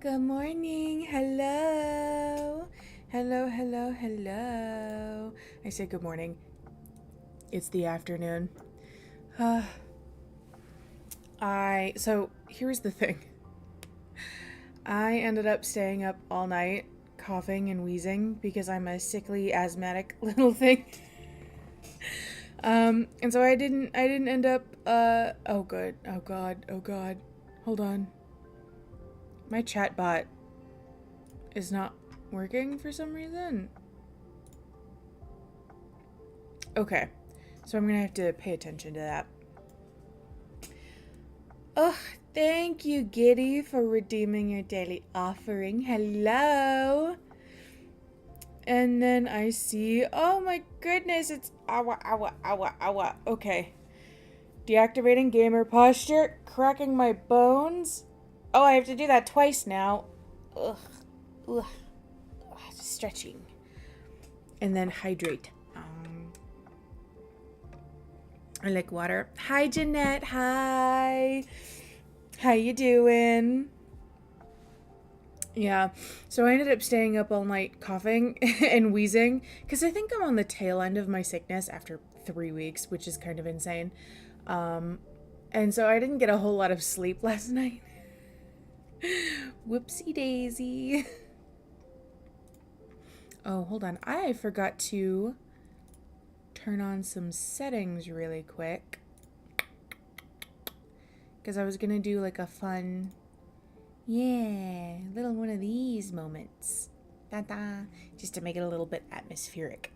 Good morning. Hello. Hello, hello, hello. I say good morning. It's the afternoon. So here's the thing. I ended up staying up all night coughing and wheezing because I'm a sickly asthmatic little thing. And so I didn't end up oh good. Oh god. Hold on. My chat bot is not working for some reason. Okay. So I'm gonna have to pay attention to that. Oh, thank you, Giddy, for redeeming your daily offering. Hello. And then I see, oh my goodness, it's awa. Okay. Deactivating gamer posture, cracking my bones. Oh, I have to do that twice now. Ugh. Stretching. And then hydrate. I like water. Hi, Jeanette. Hi. How you doing? Yeah. So I ended up staying up all night coughing and wheezing because I think I'm on the tail end of my sickness after 3 weeks, which is kind of insane. And so I didn't get a whole lot of sleep last night. Whoopsie daisy. Oh, hold on. I forgot to turn on some settings really quick. Because I was going to do like a fun, little one of these moments. Da-da. Just to make it a little bit atmospheric.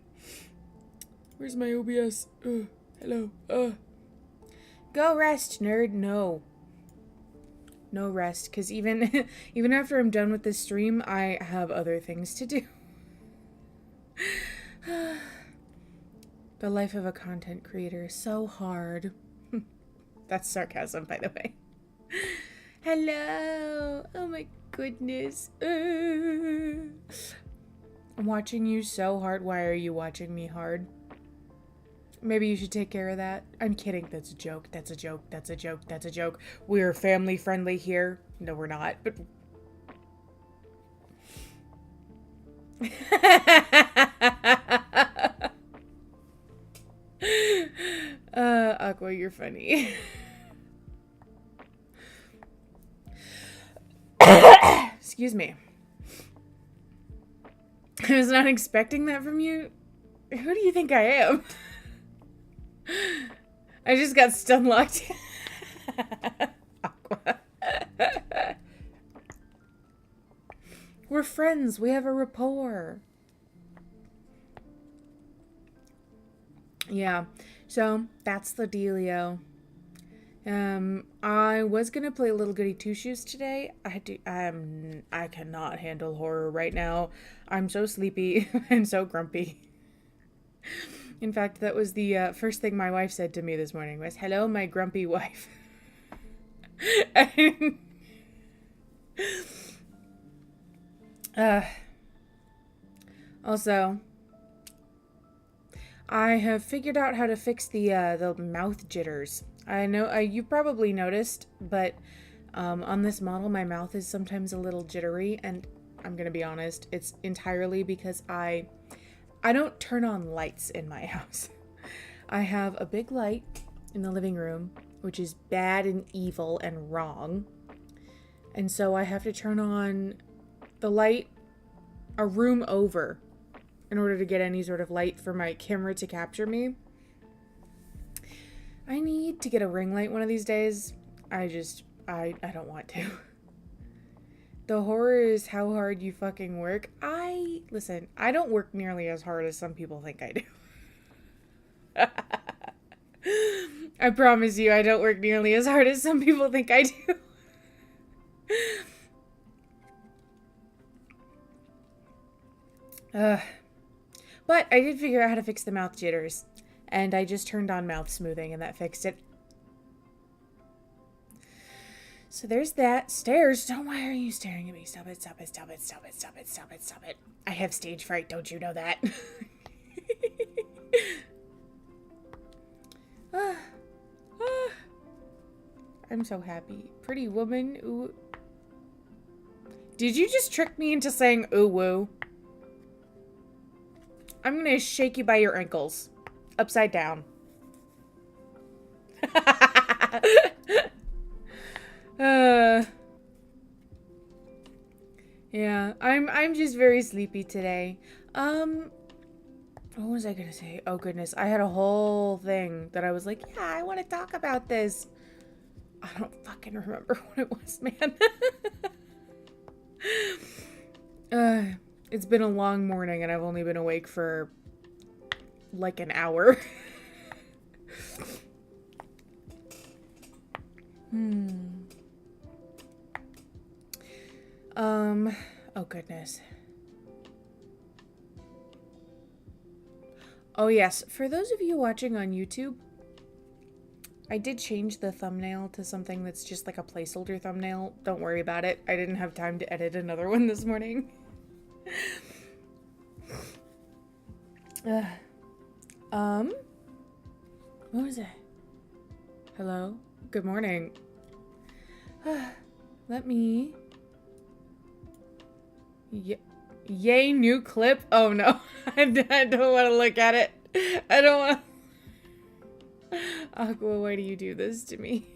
Where's my OBS? Hello. Go rest, nerd. No rest. Because even after I'm done with this stream, I have other things to do. The life of a content creator is so hard. That's sarcasm, by the way. Hello. Oh my goodness. I'm watching you so hard. Why are you watching me hard? Maybe you should take care of that. I'm kidding. That's a joke. That's a joke. We're family friendly here. No, we're not. But Aqua, you're funny. Excuse me. I was not expecting that from you. Who do you think I am? I just got stun locked. Aqua. We're friends. We have a rapport. Yeah. So that's the dealio. I was gonna play Little Goody Two Shoes today. I cannot handle horror right now. I'm so sleepy and so grumpy. In fact, that was the first thing my wife said to me this morning was, "Hello, my grumpy wife." Also, I have figured out how to fix the mouth jitters. I know you probably noticed, but on this model, my mouth is sometimes a little jittery, and I'm gonna be honest, it's entirely because I don't turn on lights in my house. I have a big light in the living room, which is bad and evil and wrong, and so I have to turn on the light a room over in order to get any sort of light for my camera to capture me. I need to get a ring light one of these days. I don't want to. The horror is how hard you fucking work. Listen, I don't work nearly as hard as some people think I do. I promise you, I don't work nearly as hard as some people think I do. But I did figure out how to fix the mouth jitters. And I just turned on mouth smoothing and that fixed it. So there's that. Stairs. Don't. Why are you staring at me? Stop it. I have stage fright. Don't you know that? I'm so happy. Pretty woman. Ooh. Did you just trick me into saying ooh woo? I'm gonna shake you by your ankles. Upside down. Yeah, I'm just very sleepy today. What was I gonna say? Oh goodness, I had a whole thing that I was like, yeah, I want to talk about this. I don't fucking remember what it was, man. It's been a long morning and I've only been awake for like an hour. Oh goodness. Oh yes, for those of you watching on YouTube, I did change the thumbnail to something that's just like a placeholder thumbnail. Don't worry about it. I didn't have time to edit another one this morning. What was it? Hello? Good morning. Let me... Yay, new clip? Oh no. I don't want to look at it. I don't want... Aqua, why do you do this to me?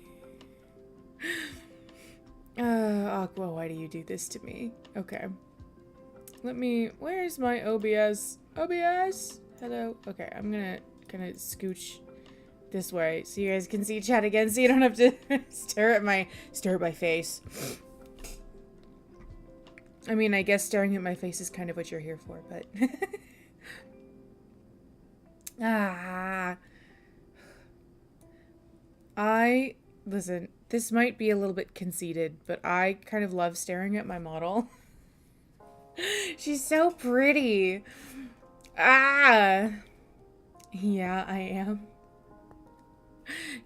Aqua, why do you do this to me? Okay. Let me... Where's my OBS? OBS? Hello? Okay, I'm gonna scooch this way so you guys can see chat again so you don't have to stare at my face. I mean, I guess staring at my face is kind of what you're here for, but... Listen, this might be a little bit conceited, but I kind of love staring at my model. She's so pretty. Yeah, I am.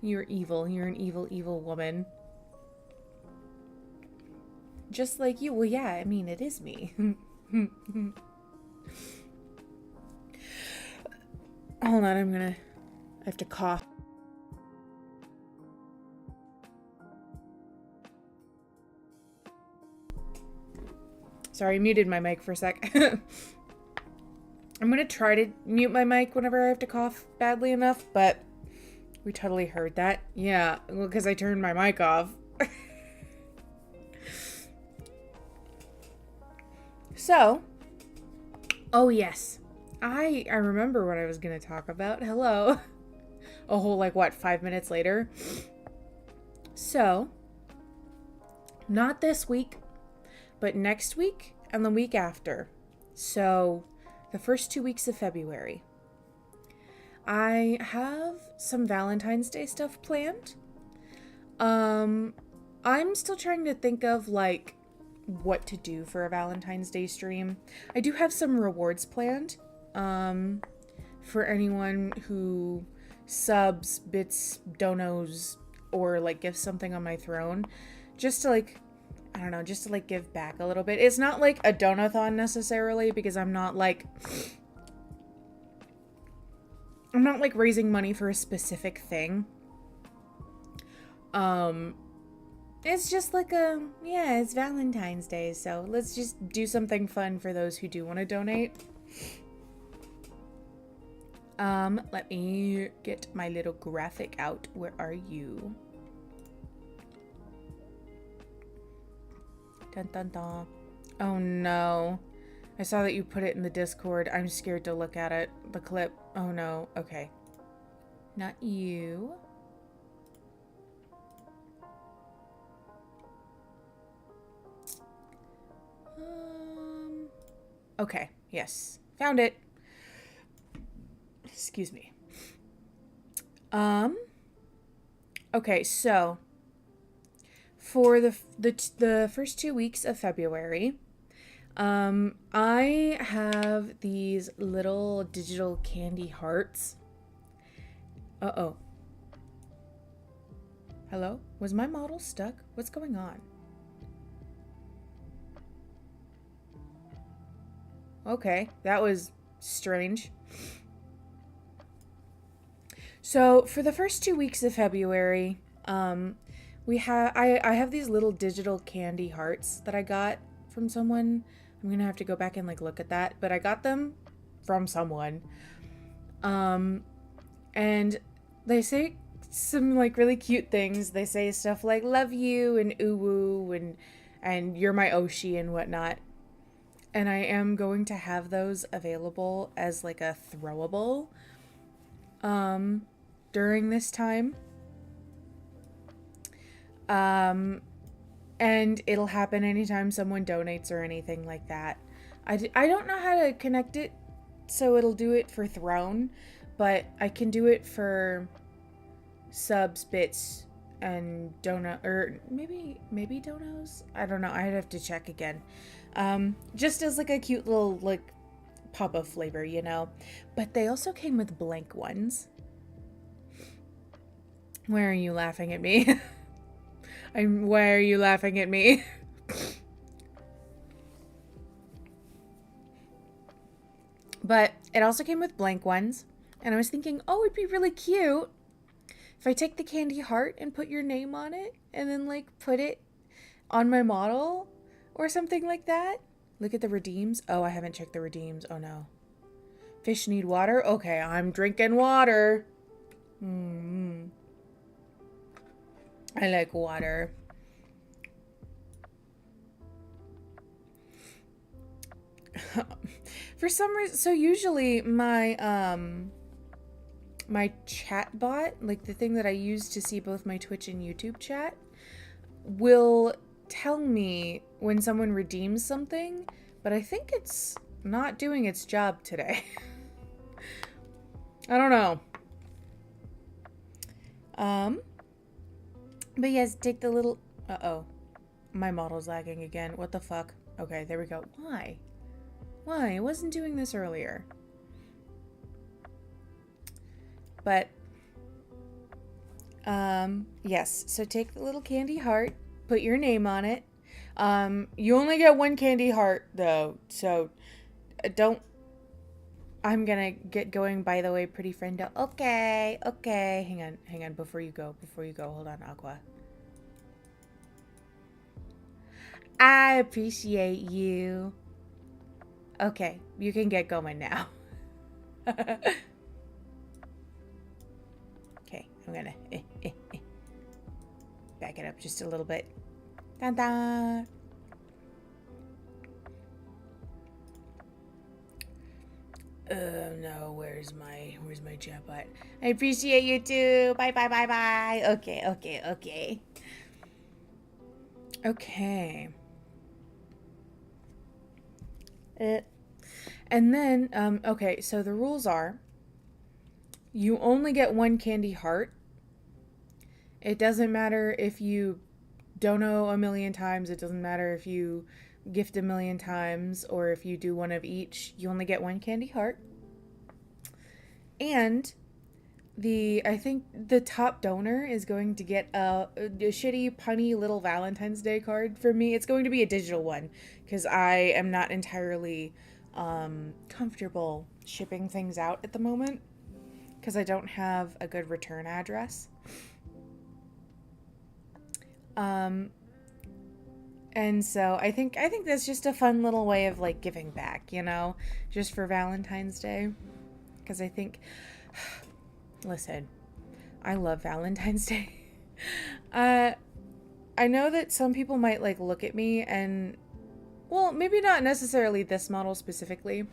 You're evil. You're an evil, evil woman. Just like you. Well, yeah, I mean, it is me. Hold on, I have to cough. Sorry, I muted my mic for a sec. I'm gonna try to mute my mic whenever I have to cough badly enough, but we totally heard that. Yeah, well, because I turned my mic off. So, oh yes, I remember what I was gonna talk about. Hello. A whole, like, what, 5 minutes later? So, not this week, but next week and the week after. So, the first 2 weeks of February. I have some Valentine's Day stuff planned. I'm still trying to think of, like, what to do for a Valentine's Day stream. I do have some rewards planned, for anyone who subs, bits, donos, or, like, gives something on my throne. Just to, like, I don't know, just to, like, give back a little bit. It's not, like, a donathon necessarily, because I'm not, like, raising money for a specific thing. It's just like it's Valentine's Day, so let's just do something fun for those who do want to donate. Let me get my little graphic out. Where are you? Dun dun dun. Oh no. I saw that you put it in the Discord. I'm scared to look at it. The clip. Oh no. Okay. Not you. Okay. Yes. Found it. Excuse me. Okay, so for the first 2 weeks of February, I have these little digital candy hearts. Uh-oh. Hello? Was my model stuck? What's going on? Okay, that was strange. So for the first 2 weeks of February, I have these little digital candy hearts that I got from someone. I'm gonna have to go back and like look at that, but I got them from someone. And they say some like really cute things. They say stuff like love you and uwu and you're my Oshi and whatnot. And I am going to have those available as like a throwable during this time. And it'll happen anytime someone donates or anything like that. I don't know how to connect it so it'll do it for Throne, but I can do it for subs, bits, and donut, or maybe donos? I don't know. I'd have to check again. Just as like a cute little like pop of flavor, you know? But they also came with blank ones. Why are you laughing at me? Why are you laughing at me? But it also came with blank ones. And I was thinking, oh, it'd be really cute if I take the candy heart and put your name on it and then like put it on my model or something like that. Look at the redeems. Oh, I haven't checked the redeems. Oh no. Fish need water? Okay, I'm drinking water. I like water. For some reason, so usually my my chat bot, like the thing that I use to see both my Twitch and YouTube chat, will tell me when someone redeems something, but I think it's not doing its job today. I don't know. But yes, take the little... Uh-oh. My model's lagging again. What the fuck? Okay, there we go. Why? Why? I wasn't doing this earlier. But, yes. So take the little candy heart, put your name on it. You only get one candy heart, though, so don't... I'm gonna get going, by the way, pretty friend. Okay. Hang on, before you go, hold on, Aqua. I appreciate you. Okay, you can get going now. Okay, I'm gonna back it up just a little bit. Ta-da! No, where's my chatbot? I appreciate you too. Bye. Okay. And then, okay, so the rules are you only get one candy heart. It doesn't matter if you dono a million times. It doesn't matter if you gift a million times or if you do one of each. You only get one candy heart. And I think the top donor is going to get a shitty, punny little Valentine's Day card from me. It's going to be a digital one because I am not entirely comfortable shipping things out at the moment because I don't have a good return address. And so I think that's just a fun little way of like giving back, you know, just for Valentine's Day. Because I think, listen, I love Valentine's Day. I know that some people might like look at me and, well, maybe not necessarily this model specifically,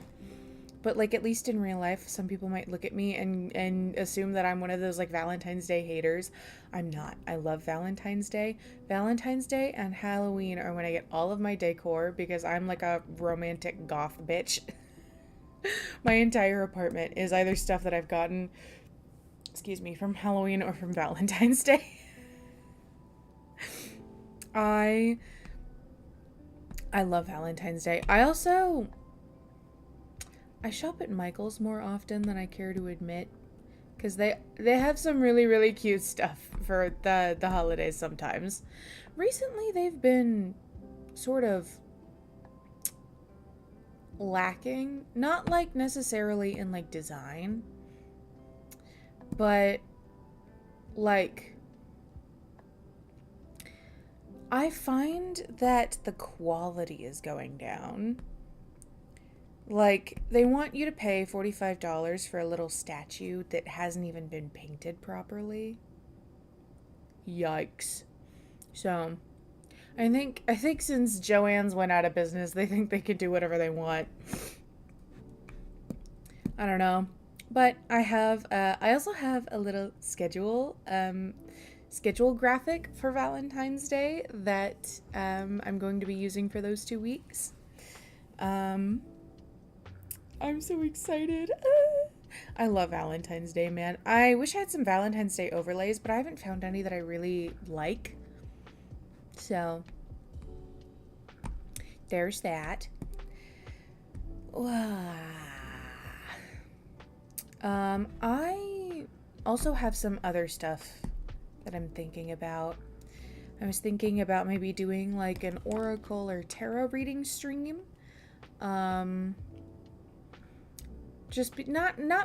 but like at least in real life, some people might look at me and assume that I'm one of those like Valentine's Day haters. I'm not. I love Valentine's Day. Valentine's Day and Halloween are when I get all of my decor because I'm like a romantic goth bitch. My entire apartment is either stuff that I've gotten, from Halloween or from Valentine's Day. I love Valentine's Day. I shop at Michael's more often than I care to admit because they have some really, really cute stuff for the holidays sometimes. Recently, they've been sort of lacking, not like necessarily in like design, but like I find that the quality is going down. Like, they want you to pay $45 for a little statue that hasn't even been painted properly. Yikes. So, I think since Joann's went out of business, they think they could do whatever they want. I don't know. But I also have a little schedule graphic for Valentine's Day that I'm going to be using for those 2 weeks. I'm so excited. I love Valentine's Day, man. I wish I had some Valentine's Day overlays, but I haven't found any that I really like. So, there's that. I also have some other stuff that I'm thinking about. I was thinking about maybe doing like an oracle or tarot reading stream. Not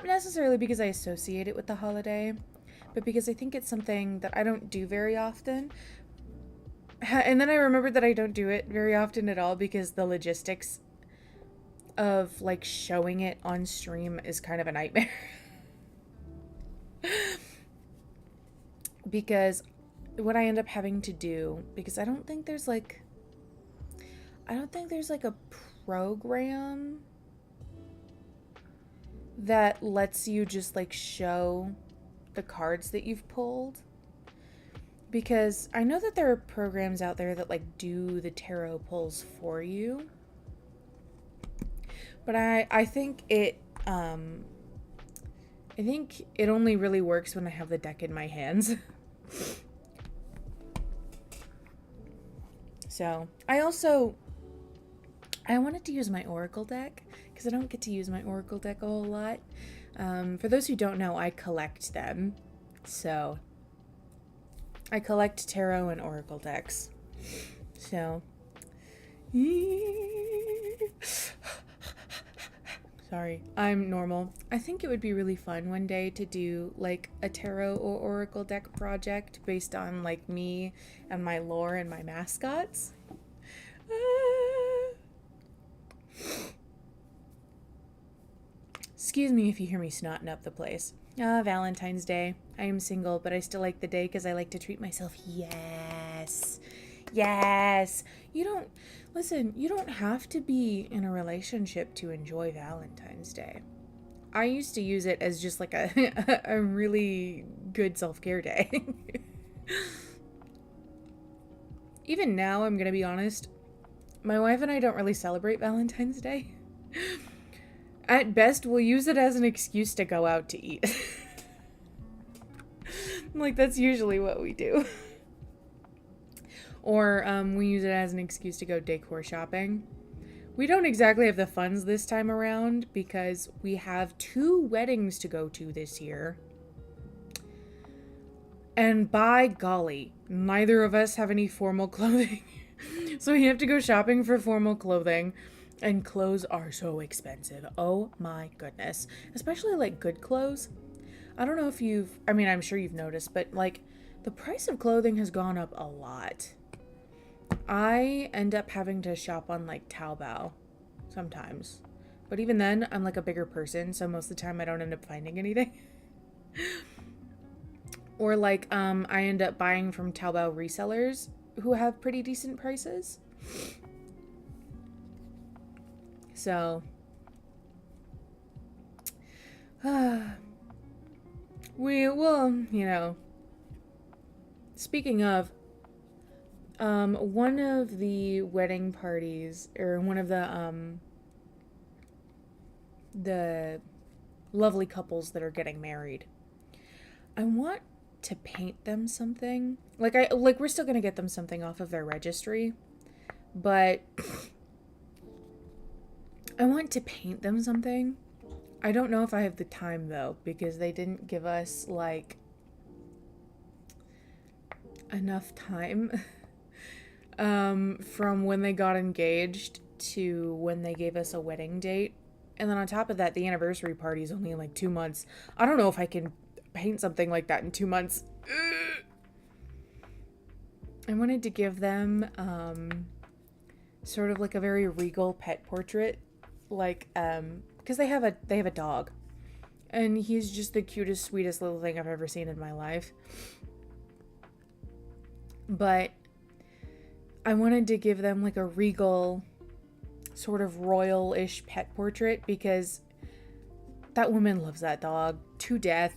necessarily because I associate it with the holiday, but because I think it's something that I don't do very often. And then I remembered that I don't do it very often at all because the logistics of like showing it on stream is kind of a nightmare. Because what I end up having to do, because I don't think there's like a program that lets you just like show the cards that you've pulled. Because I know that there are programs out there that like do the tarot pulls for you. But I think it only really works when I have the deck in my hands. So, I wanted to use my oracle deck because I don't get to use my oracle deck a whole lot. For those who don't know, I collect them. So, I collect tarot and oracle decks. So, sorry, I'm normal. I think it would be really fun one day to do like a tarot or oracle deck project based on like me and my lore and my mascots. Excuse me if you hear me snotting up the place. Valentine's Day. I am single, but I still like the day because I like to treat myself. Yes. Yes. You don't have to be in a relationship to enjoy Valentine's Day. I used to use it as just like a really good self-care day. Even now, I'm going to be honest, my wife and I don't really celebrate Valentine's Day. At best, we'll use it as an excuse to go out to eat. Like, that's usually what we do. Or we use it as an excuse to go decor shopping. We don't exactly have the funds this time around because we have 2 weddings to go to this year. And by golly, neither of us have any formal clothing. So we have to go shopping for formal clothing. And clothes are so expensive. Oh my goodness. Especially like good clothes. I don't know if I'm sure you've noticed, but like the price of clothing has gone up a lot. I end up having to shop on like Taobao sometimes. But even then, I'm like a bigger person, so most of the time I don't end up finding anything. Or like I end up buying from Taobao resellers who have pretty decent prices. So, we will, speaking of, one of the wedding parties, or one of the lovely couples that are getting married, I want to paint them something. We're still gonna get them something off of their registry, but I want to paint them something. I don't know if I have the time though, because they didn't give us like enough time from when they got engaged to when they gave us a wedding date. And then on top of that, the anniversary party is only in like 2 months. I don't know if I can paint something like that in 2 months. I wanted to give them sort of like a very regal pet portrait, like because they have a dog, and he's just the cutest, sweetest little thing I've ever seen in my life. But I wanted to give them like a regal, sort of royal-ish pet portrait because that woman loves that dog to death.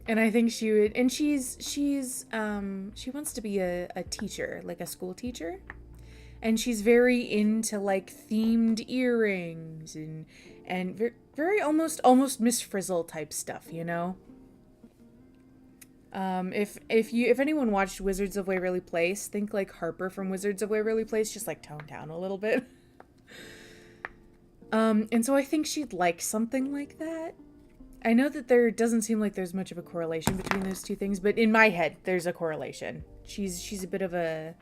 And I think she would, and she wants to be a teacher, like a school teacher. And she's very into like themed earrings and very almost Miss Frizzle type stuff, you know? If anyone watched Wizards of Waverly Place, think like Harper from Wizards of Waverly Place, just like toned down a little bit. And so I think she'd like something like that. I know that there doesn't seem like there's much of a correlation between those two things, but in my head, there's a correlation. She's a bit of a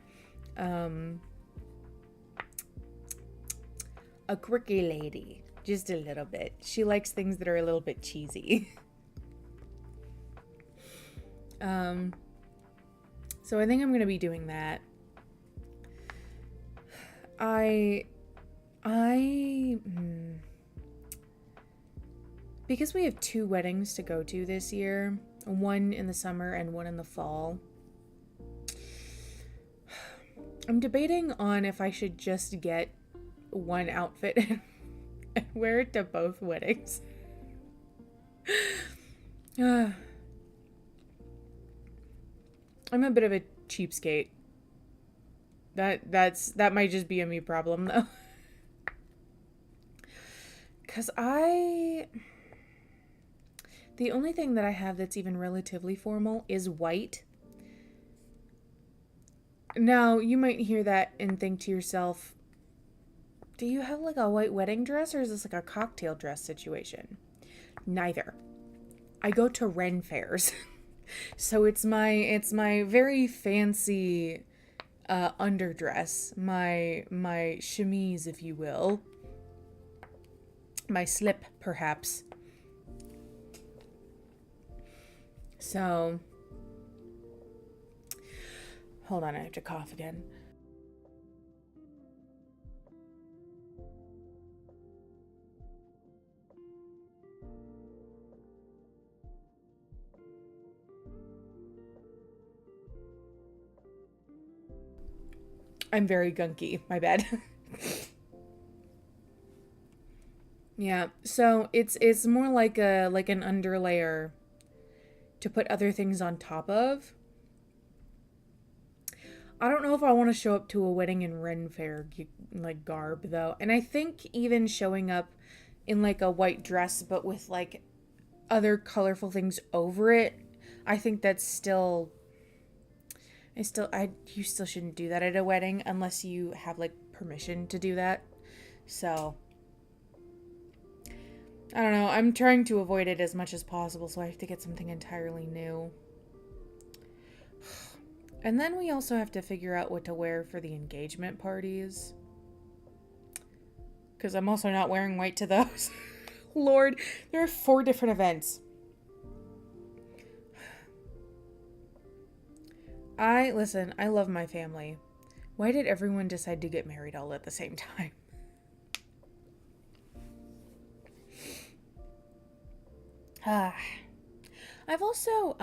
quirky lady, just a little bit. She likes things that are a little bit cheesy. So I think I'm gonna be doing that. Because we have 2 weddings to go to this year, one in the summer and one in the fall, I'm debating on if I should just get one outfit and wear it to both weddings. I'm a bit of a cheapskate. That might just be a me problem though. Cause the only thing that I have that's even relatively formal is white. Now, you might hear that and think to yourself, do you have like a white wedding dress or is this like a cocktail dress situation? Neither. I go to Ren fairs. So it's my very fancy underdress, my chemise, if you will. My slip, perhaps. So, hold on, I have to cough again. I'm very gunky, my bad. Yeah, so it's more like an underlayer to put other things on top of. I don't know if I want to show up to a wedding in Ren Fair like garb though. And I think even showing up in like a white dress but with like other colorful things over it, I think that's still you still shouldn't do that at a wedding unless you have like permission to do that. So I don't know. I'm trying to avoid it as much as possible, so I have to get something entirely new. And then we also have to figure out what to wear for the engagement parties. Because I'm also not wearing white to those. Lord, there are 4 different events. Listen, I love my family. Why did everyone decide to get married all at the same time? I've also,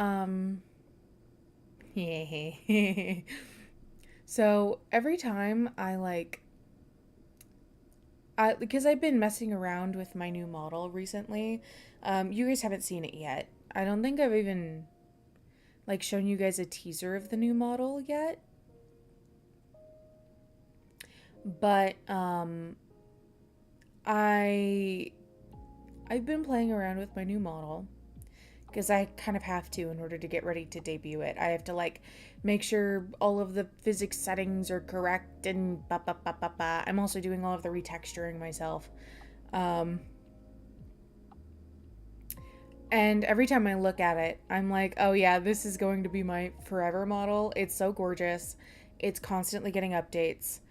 so every time because I've been messing around with my new model recently, you guys haven't seen it yet. I don't think I've even, like, shown you guys a teaser of the new model yet. But, I've been playing around with my new model because I kind of have to in order to get ready to debut it. I have to like make sure all of the physics settings are correct and ba ba ba ba ba. I'm also doing all of the retexturing myself. And every time I look at it, I'm like, oh yeah, this is going to be my forever model. It's so gorgeous. It's constantly getting updates.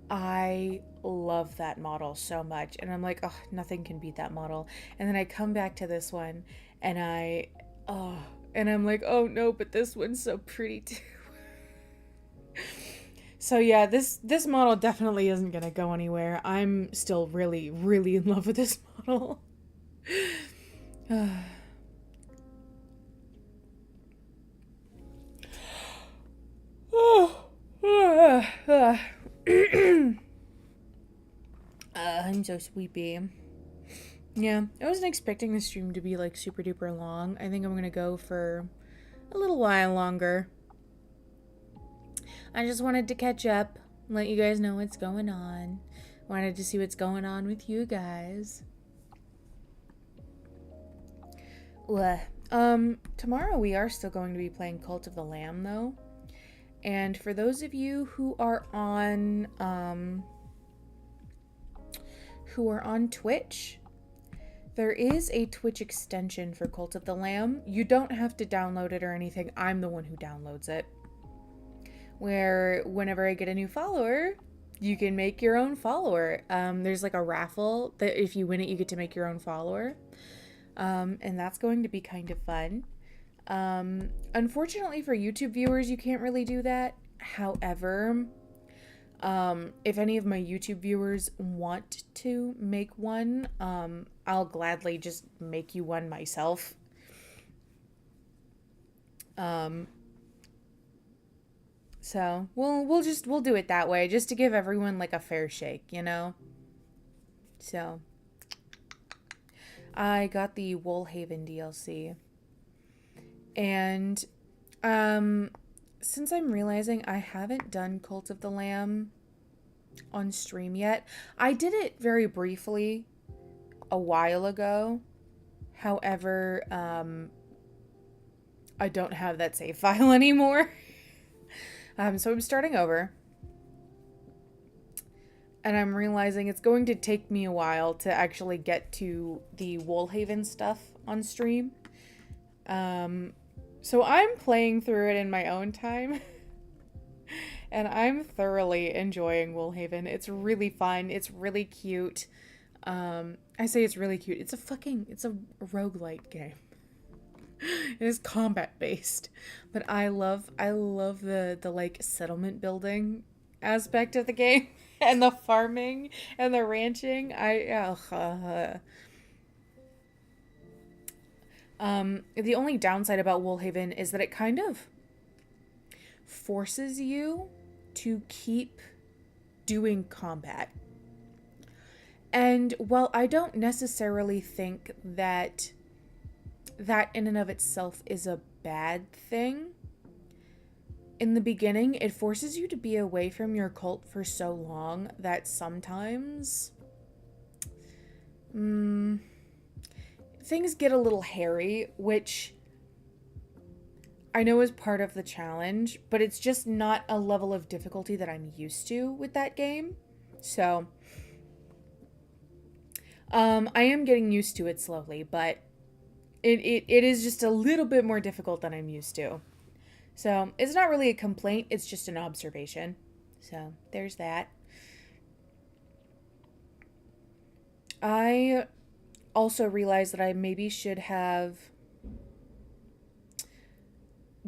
I love that model so much. And I'm like, oh, nothing can beat that model. And then I come back to this one and And I'm like, oh no, but this one's so pretty too. So yeah, this model definitely isn't gonna go anywhere. I'm still really, really in love with this model. I'm so sleepy. Yeah, I wasn't expecting the stream to be like super duper long. I think I'm gonna go for a little while longer. I just wanted to catch up, let you guys know what's going on. Wanted to see what's going on with you guys. Tomorrow we are still going to be playing Cult of the Lamb though. And for those of you who are on Twitch, there is a Twitch extension for Cult of the Lamb. You don't have to download it or anything. I'm the one who downloads it. Where whenever I get a new follower, you can make your own follower. There's like a raffle that if you win it, you get to make your own follower. And that's going to be kind of fun. Unfortunately for YouTube viewers, you can't really do that. However, if any of my YouTube viewers want to make one, I'll gladly just make you one myself. So we'll do it that way, just to give everyone like a fair shake, you know? So I got the Woolhaven DLC. And since I'm realizing I haven't done Cult of the Lamb on stream yet, I did it very briefly a while ago. However, I don't have that save file anymore. So I'm starting over. And I'm realizing it's going to take me a while to actually get to the Woolhaven stuff on stream. So I'm playing through it in my own time. And I'm thoroughly enjoying Woolhaven. It's really fun. It's really cute. I say it's really cute. It's a roguelite game. It is combat based. But I love the like settlement building aspect of the game and the farming and the ranching. The only downside about Woolhaven is that it kind of forces you to keep doing combat. And while I don't necessarily think that in and of itself is a bad thing, in the beginning, it forces you to be away from your cult for so long that sometimes things get a little hairy, which I know is part of the challenge, but it's just not a level of difficulty that I'm used to with that game. So I am getting used to it slowly, but it is just a little bit more difficult than I'm used to. So it's not really a complaint, it's just an observation. So there's that. I also realized that I maybe should have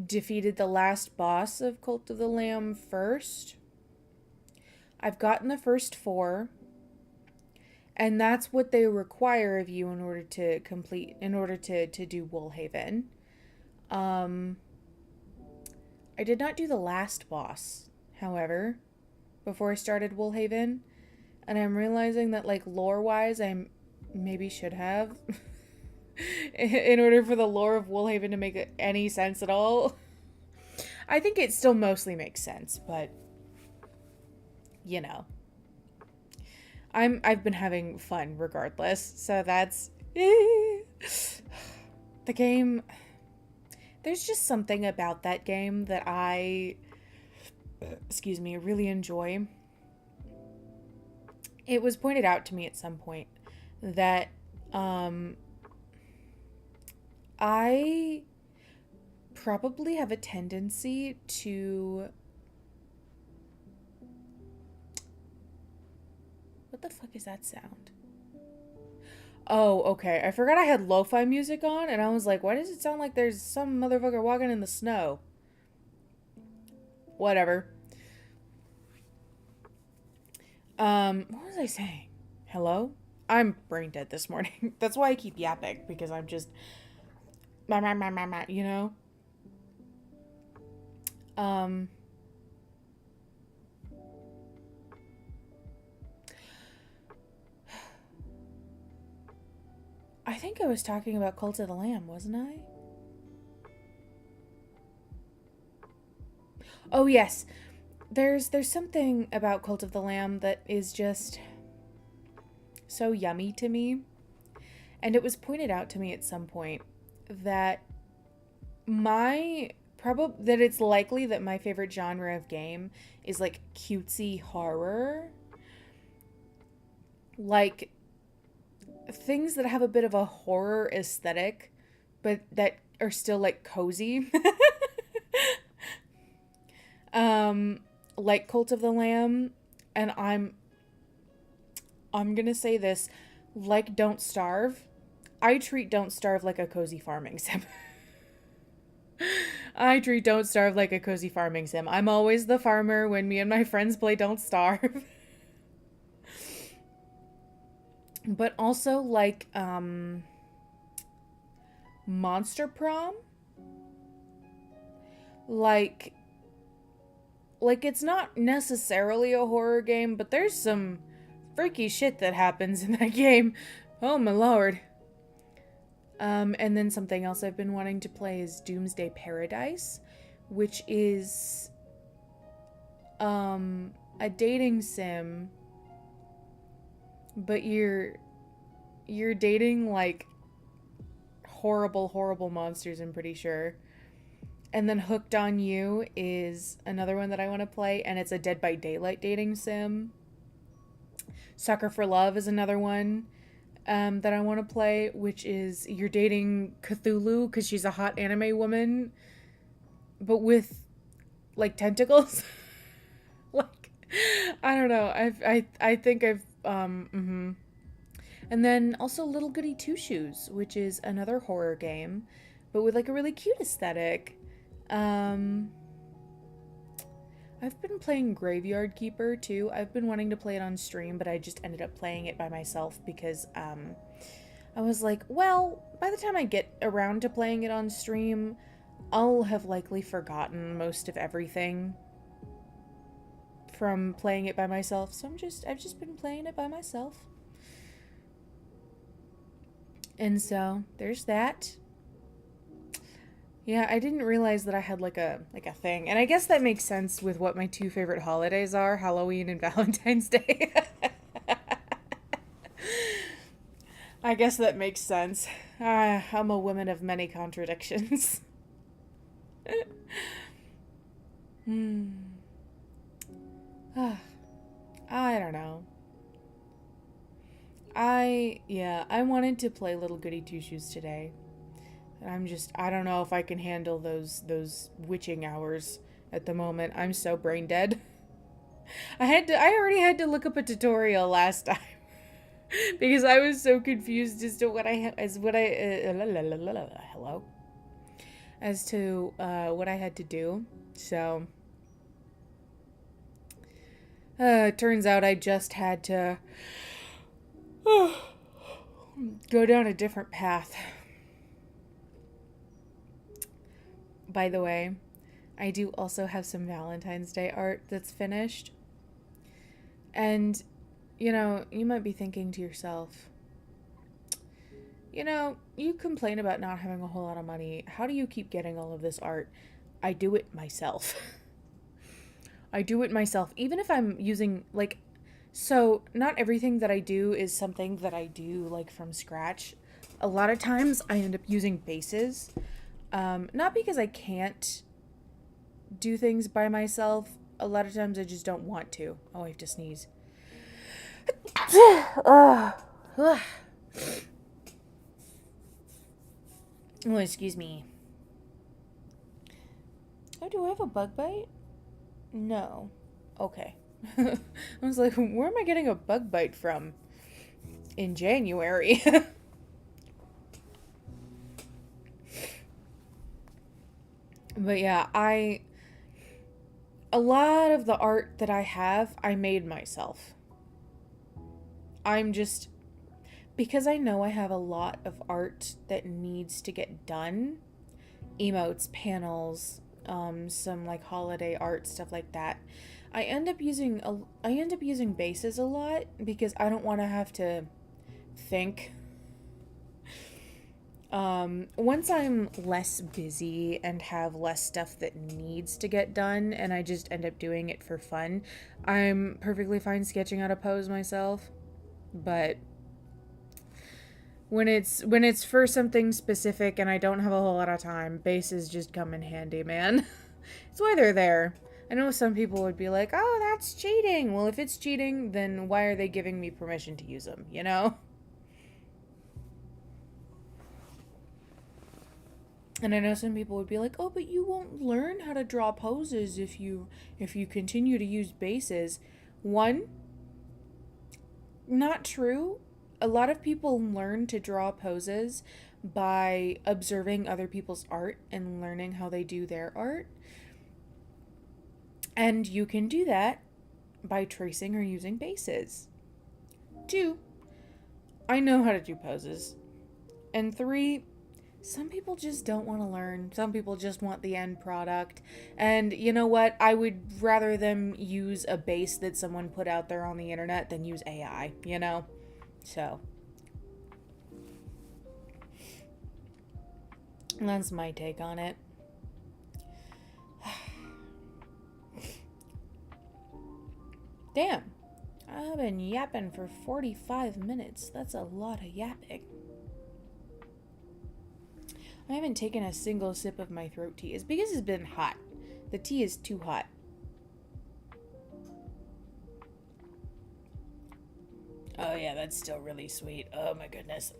defeated the last boss of Cult of the Lamb first. I've gotten the first 4. And that's what they require of you in order to do Woolhaven. I did not do the last boss, however, before I started Woolhaven. And I'm realizing that, like, lore-wise, I maybe should have. In order for the lore of Woolhaven to make any sense at all. I think it still mostly makes sense, but, you know. I've been having fun regardless, so that's the game. There's just something about that game that I really enjoy. It was pointed out to me at some point that I probably have a tendency to... What the fuck is that sound? Oh, okay. I forgot I had lo-fi music on, and I was like, why does it sound like there's some motherfucker walking in the snow? Whatever. What was I saying? Hello? I'm brain dead this morning. That's why I keep yapping, because I'm just, you know? Um, I think I was talking about Cult of the Lamb, wasn't I? Oh, yes. There's something about Cult of the Lamb that is just so yummy to me. And it was pointed out to me at some point that that it's likely that my favorite genre of game is like cutesy horror. Like things that have a bit of a horror aesthetic, but that are still like cozy. Like Cult of the Lamb, and I'm gonna say this, like Don't Starve. I treat Don't Starve like a cozy farming sim. I treat Don't Starve like a cozy farming sim. I'm always the farmer when me and my friends play Don't Starve. But also like Monster Prom. Like it's not necessarily a horror game, but there's some freaky shit that happens in that game. Oh my lord. And then something else I've been wanting to play is Doomsday Paradise, which is a dating sim, but you're dating like horrible monsters, I'm pretty sure. And then Hooked on You is another one that I want to play, and it's a Dead by Daylight dating sim. Sucker for Love is another one that I want to play, which is you're dating Cthulhu because she's a hot anime woman, but with like tentacles. Like, I don't know. I think I've And then also Little Goody Two Shoes, which is another horror game, but with like a really cute aesthetic. I've been playing Graveyard Keeper too. I've been wanting to play it on stream, but I just ended up playing it by myself because I was like, well, by the time I get around to playing it on stream, I'll have likely forgotten most of everything from playing it by myself. So I've just been playing it by myself. And so there's that. Yeah, I didn't realize that I had like a thing. And I guess that makes sense with what my two favorite holidays are, Halloween and Valentine's Day. I guess that makes sense. I'm a woman of many contradictions. I don't know. I wanted to play Little Goody Two Shoes today. I don't know if I can handle those witching hours at the moment. I'm so brain dead. I already had to look up a tutorial last time because I was so confused as to what I had to do. So, turns out I just had to go down a different path. By the way, I do also have some Valentine's Day art that's finished. And, you might be thinking to yourself, you complain about not having a whole lot of money. How do you keep getting all of this art? I do it myself. I do it myself. Even if I'm using, so not everything that I do is something that I do, from scratch. A lot of times I end up using bases. Not because I can't do things by myself. A lot of times I just don't want to. Oh, I have to sneeze. Oh, excuse me. Oh, do I have a bug bite? No. Okay. I was like, where am I getting a bug bite from? In January. But yeah, a lot of the art that I have, I made myself. I'm just, because I know I have a lot of art that needs to get done, emotes, panels, some like holiday art, stuff like that. I end up using bases a lot because I don't want to have to think. Once I'm less busy and have less stuff that needs to get done and I just end up doing it for fun, I'm perfectly fine sketching out a pose myself. But when it's for something specific and I don't have a whole lot of time, bases just come in handy, man. It's why they're there. I know some people would be like, "Oh, that's cheating." Well, if it's cheating, then why are they giving me permission to use them, you know? And I know some people would be like, "Oh, but you won't learn how to draw poses if you continue to use bases." One, not true. A lot of people learn to draw poses by observing other people's art and learning how they do their art. And you can do that by tracing or using bases. Two, I know how to do poses. And three, some people just don't want to learn. Some people just want the end product. And you know what? I would rather them use a base that someone put out there on the internet than use AI, you know? So, that's my take on it. Damn. I've been yapping for 45 minutes. That's a lot of yapping. I haven't taken a single sip of my throat tea. It's because it's been hot. The tea is too hot. Oh yeah, that's still really sweet. Oh my goodness.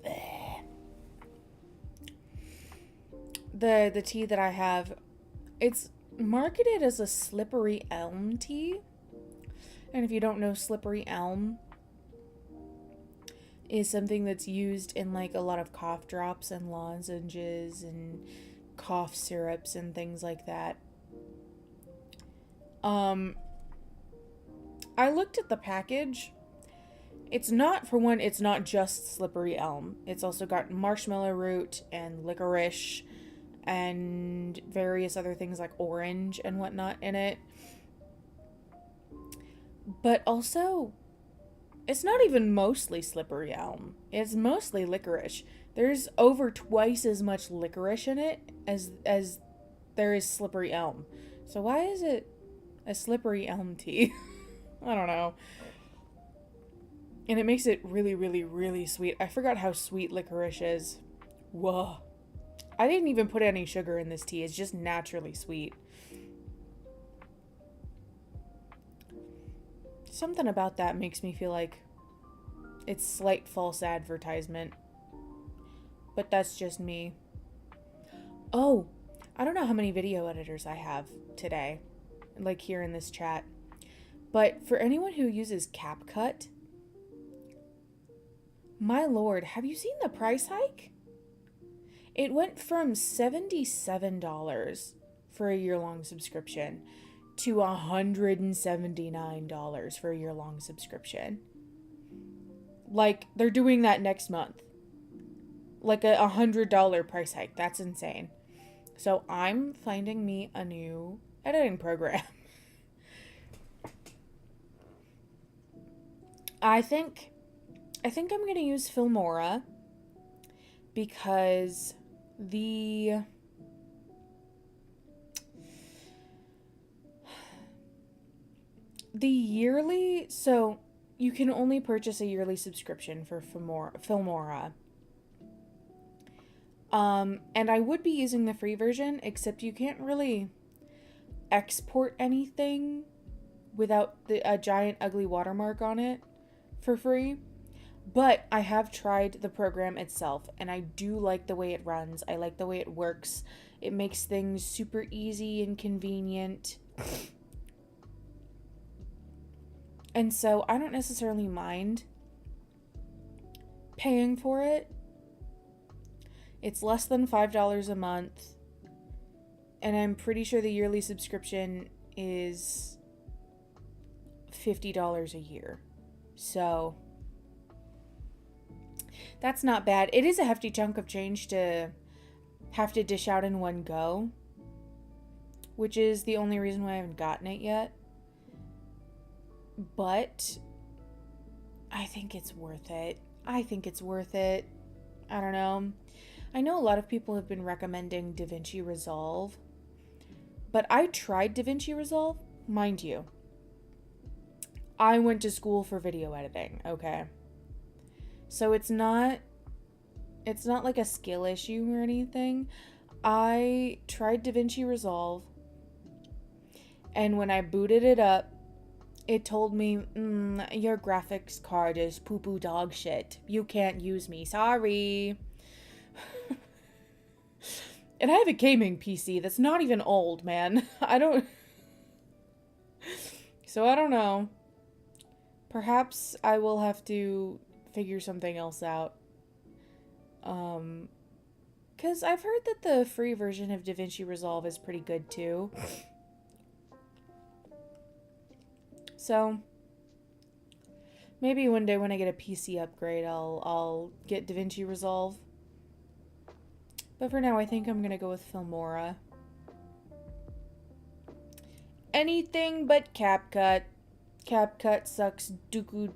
The tea that I have, it's marketed as a slippery elm tea. And if you don't know, slippery elm is something that's used in like a lot of cough drops and lozenges and cough syrups and things like that. I looked at the package. It's not, for one, it's not just slippery elm. It's also got marshmallow root and licorice and various other things like orange and whatnot in it. But also, it's not even mostly slippery elm. It's mostly licorice. There's over twice as much licorice in it as there is slippery elm. So why is it a slippery elm tea? I don't know. And it makes it really, really, really sweet. I forgot how sweet licorice is. Whoa. I didn't even put any sugar in this tea. It's just naturally sweet. Something about that makes me feel like it's slight false advertisement. But that's just me. Oh, I don't know how many video editors I have today, like here in this chat. But for anyone who uses CapCut, my lord, have you seen the price hike? It went from $77 for a year-long subscription to $179 for a year-long subscription. Like, they're doing that next month. Like a $100 price hike. That's insane. So I'm finding me a new editing program. I think I'm going to use Filmora because the yearly, so you can only purchase a yearly subscription for Filmora. And I would be using the free version, except you can't really export anything without a giant ugly watermark on it for free. But I have tried the program itself, and I do like the way it runs. I like the way it works. It makes things super easy and convenient. And so I don't necessarily mind paying for it. It's less than $5 a month. And I'm pretty sure the yearly subscription is $50 a year. So that's not bad. It is a hefty chunk of change to have to dish out in one go, which is the only reason why I haven't gotten it yet. But I think it's worth it. I don't know. I know a lot of people have been recommending DaVinci Resolve, but I tried DaVinci Resolve, mind you. I went to school for video editing, okay? So it's not like a skill issue or anything. I tried DaVinci Resolve, and when I booted it up, it told me, your graphics card is poo-poo dog shit. You can't use me. Sorry. And I have a gaming PC that's not even old, man. So I don't know. Perhaps I will have to figure something else out. Because I've heard that the free version of DaVinci Resolve is pretty good too. So maybe one day when I get a PC upgrade, I'll get DaVinci Resolve. But for now, I think I'm gonna go with Filmora. Anything but CapCut. CapCut sucks dookie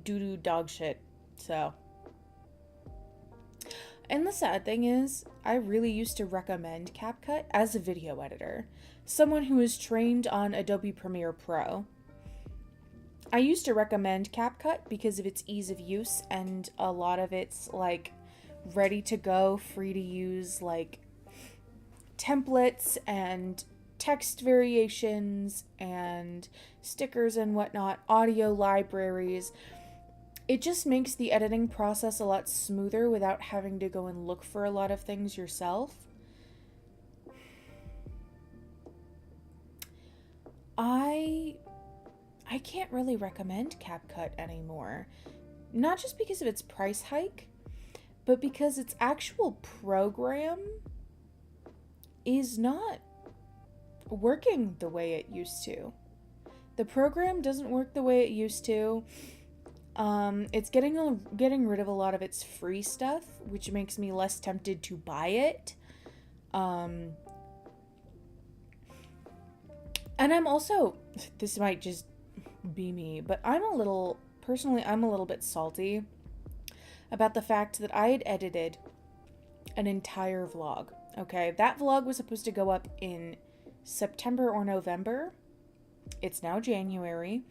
doo-doo dog shit. So. And the sad thing is, I really used to recommend CapCut as a video editor. Someone who is trained on Adobe Premiere Pro. I used to recommend CapCut because of its ease of use and a lot of its like ready to go, free to use like templates and text variations and stickers and whatnot, audio libraries. It just makes the editing process a lot smoother without having to go and look for a lot of things yourself. I can't really recommend CapCut anymore. Not just because of its price hike, but because its actual program is not working the way it used to. The program doesn't work the way it used to. It's getting rid of a lot of its free stuff, which makes me less tempted to buy it. And I'm also, this might just be me, but I'm a little bit salty about the fact that I had edited an entire vlog. Okay, that vlog was supposed to go up in September or November. It's now January.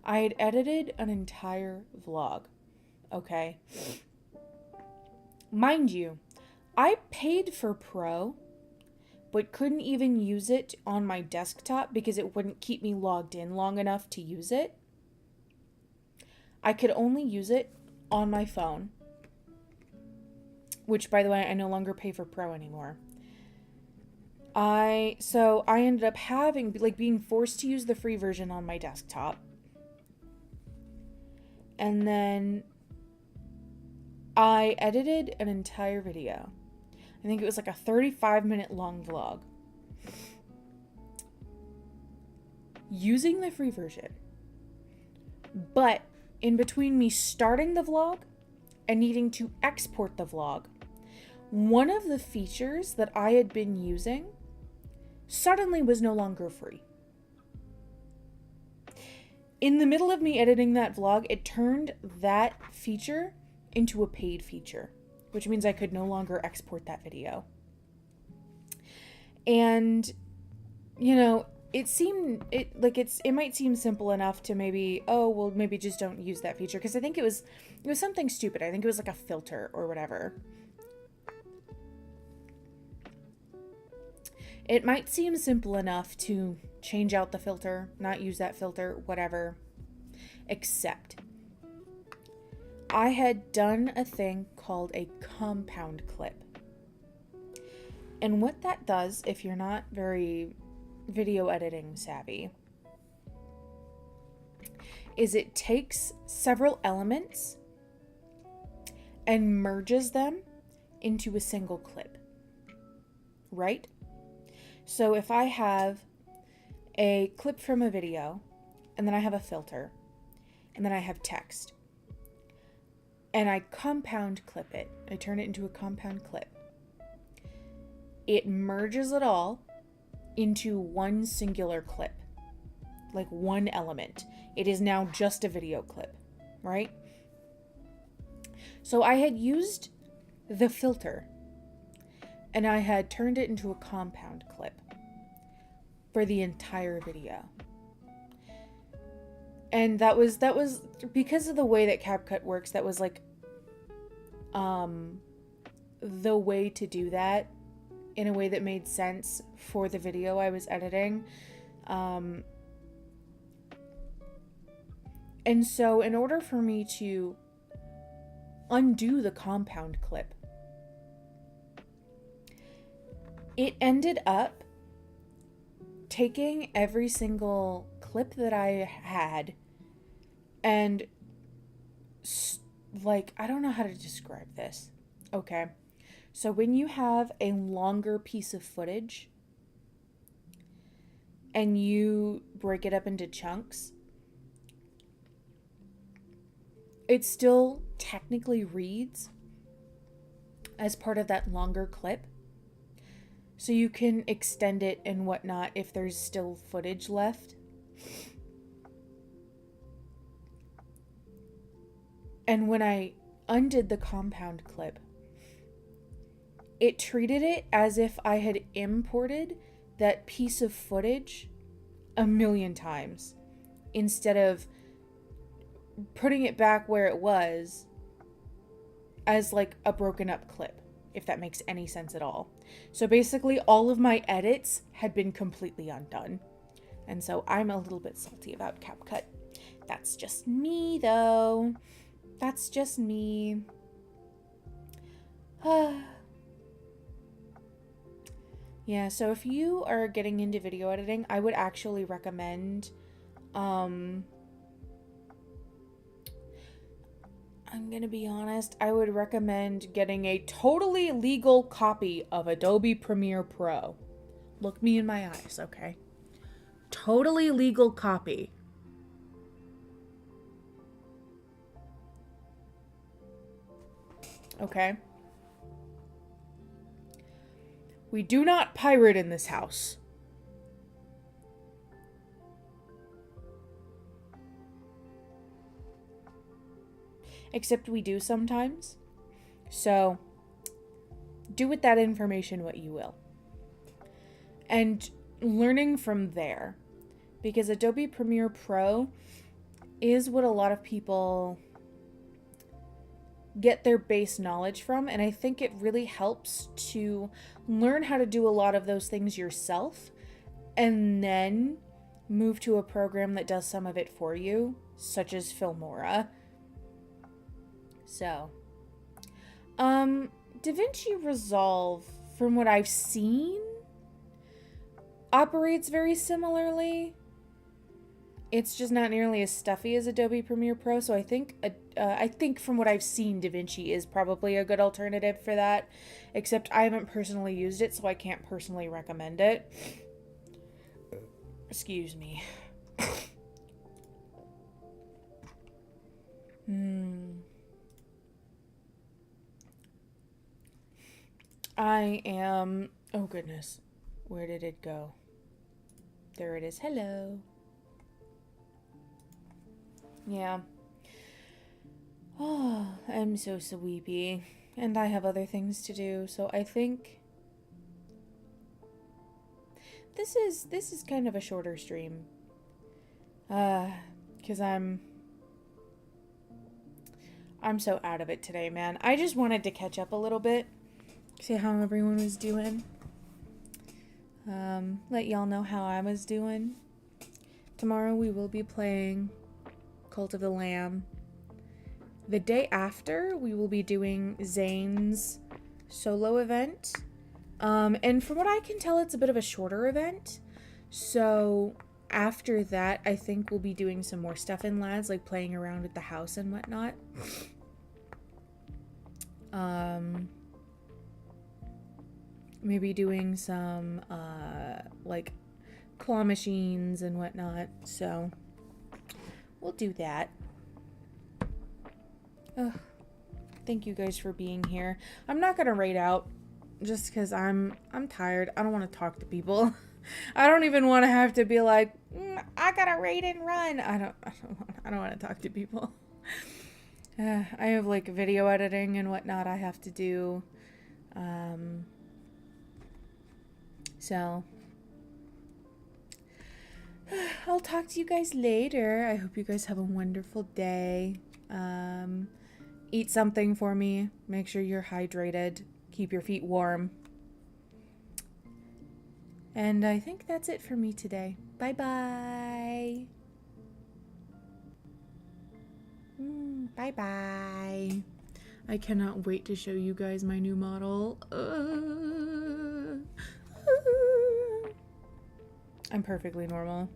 I had edited an entire vlog. Okay. Mind you, I paid for Pro, but couldn't even use it on my desktop because it wouldn't keep me logged in long enough to use it. I could only use it on my phone, which, by the way, I no longer pay for Pro anymore. So I ended up being forced to use the free version on my desktop. And then I edited an entire video. I think it was like a 35-minute long vlog. Using the free version. But in between me starting the vlog and needing to export the vlog, one of the features that I had been using suddenly was no longer free. In the middle of me editing that vlog, it turned that feature into a paid feature, which means I could no longer export that video. And, you know, it might seem simple enough to maybe just don't use that feature, because I think it was something stupid. I think it was like a filter or whatever. It might seem simple enough to change out the filter, not use that filter, whatever. Except I had done a thing called a compound clip. And what that does, if you're not very video editing savvy, is it takes several elements and merges them into a single clip. Right? So if I have a clip from a video, and then I have a filter, and then I have text, and I compound clip it, I turn it into a compound clip, it merges it all into one singular clip, like one element. It is now just a video clip, right? So I had used the filter and I had turned it into a compound clip for the entire video. And that was because of the way that CapCut works, that was like the way to do that in a way that made sense for the video I was editing. And so in order for me to undo the compound clip, it ended up taking every single clip that I had and like, I don't know how to describe this. Okay. So when you have a longer piece of footage and you break it up into chunks, it still technically reads as part of that longer clip. So you can extend it and whatnot if there's still footage left. And when I undid the compound clip, it treated it as if I had imported that piece of footage 1,000,000 times instead of putting it back where it was as like a broken up clip, if that makes any sense at all. So basically all of my edits had been completely undone. And so I'm a little bit salty about CapCut. That's just me though. That's just me. Yeah, so if you are getting into video editing, I would actually recommend, I'm gonna be honest, I would recommend getting a totally legal copy of Adobe Premiere Pro. Look me in my eyes, okay? Totally legal copy. Okay? We do not pirate in this house. Except we do sometimes. So, do with that information what you will. And learning from there. Because Adobe Premiere Pro is what a lot of people get their base knowledge from, and I think it really helps to learn how to do a lot of those things yourself and then move to a program that does some of it for you, such as Filmora. So, DaVinci Resolve, from what I've seen, operates very similarly. It's just not nearly as stuffy as Adobe Premiere Pro, so I think from what I've seen, DaVinci is probably a good alternative for that, except I haven't personally used it, so I can't personally recommend it. Excuse me. I am... Oh, goodness. Where did it go? There it is. Hello. Yeah. Oh, I'm so sleepy. And I have other things to do, so I think... This is kind of a shorter stream. 'Cause I'm so out of it today, man. I just wanted to catch up a little bit. See how everyone was doing. Let y'all know how I was doing. Tomorrow we will be playing Cult of the Lamb. The day after, we will be doing Zane's solo event. And from what I can tell, it's a bit of a shorter event. So after that, I think we'll be doing some more stuff in Lads, like playing around with the house and whatnot. maybe doing some like claw machines and whatnot. So we'll do that. Ugh. Thank you guys for being here. I'm not gonna raid out just because I'm tired. I don't want to talk to people. I don't even want to have to be like, I gotta raid and run. I don't want to talk to people. I have like video editing and whatnot I have to do. So I'll talk to you guys later. I hope you guys have a wonderful day. Eat something for me. Make sure you're hydrated. Keep your feet warm. And I think that's it for me today. Bye-bye. Bye-bye. I cannot wait to show you guys my new model. I'm perfectly normal.